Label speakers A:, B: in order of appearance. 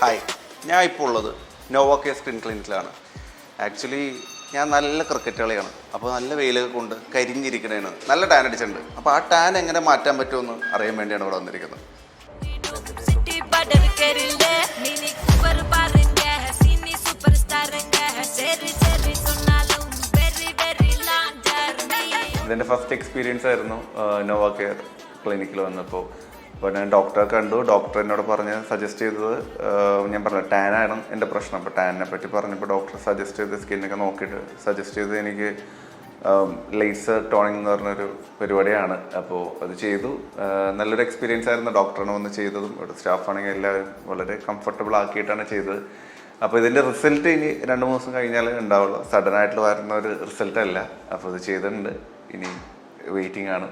A: Hi, ഞാൻ ഇപ്പോൾ ഉള്ളത് നോവോക്കെ സ്കിൻ ക്ലിനിക്കിലാണ്. ആക്ച്വലി ഞാൻ നല്ല ക്രിക്കറ്റ് കളിയാണ്. അപ്പോൾ നല്ല വെയിലൊക്കെ കൊണ്ട് കരിഞ്ഞിരിക്കണേന് നല്ല ടാൻ അടിച്ചിട്ടുണ്ട്. അപ്പോൾ ആ ടാൻ എങ്ങനെ മാറ്റാൻ പറ്റുമെന്ന് അറിയാൻ വേണ്ടിയാണ് ഇവിടെ വന്നിരിക്കുന്നത്. ഇതെൻ്റെ ഫസ്റ്റ് എക്സ്പീരിയൻസ് ആയിരുന്നു നോവ കെയർ ക്ലിനിക്കിൽ വന്നപ്പോൾ. അപ്പോൾ ഞാൻ ഡോക്ടറെ കണ്ടു. ഡോക്ടർ എന്നോട് പറഞ്ഞ് സജസ്റ്റ് ചെയ്തത്, ഞാൻ പറഞ്ഞു ടാനാണ് എൻ്റെ പ്രശ്നം. അപ്പോൾ ടാനിനെ പറ്റി പറഞ്ഞപ്പോൾ ഡോക്ടർ സജസ്റ്റ് ചെയ്ത് സ്കിന്നൊക്കെ നോക്കിയിട്ട് സജസ്റ്റ് ചെയ്ത് എനിക്ക് ലേസർ ടോണിങ് എന്ന് പറഞ്ഞൊരു പരിപാടിയാണ്. അപ്പോൾ അത് ചെയ്തു. നല്ലൊരു എക്സ്പീരിയൻസ് ആയിരുന്നു. ഡോക്ടറിനെ വന്ന് ചെയ്തതും ഇവിടെ സ്റ്റാഫാണെങ്കിൽ എല്ലാവരും വളരെ കംഫർട്ടബിൾ ആക്കിയിട്ടാണ് ചെയ്തത്. അപ്പോൾ ഇതിൻ്റെ റിസൾട്ട് ഇനി 2-3 ദിവസം കഴിഞ്ഞാൽ ഉണ്ടാവുള്ളൂ. സഡനായിട്ട് വരുന്ന ഒരു റിസൾട്ട് അല്ല. അപ്പോൾ ഇത് ചെയ്തിട്ടുണ്ട്. ഇനി വെയിറ്റിംഗ് ആണ്.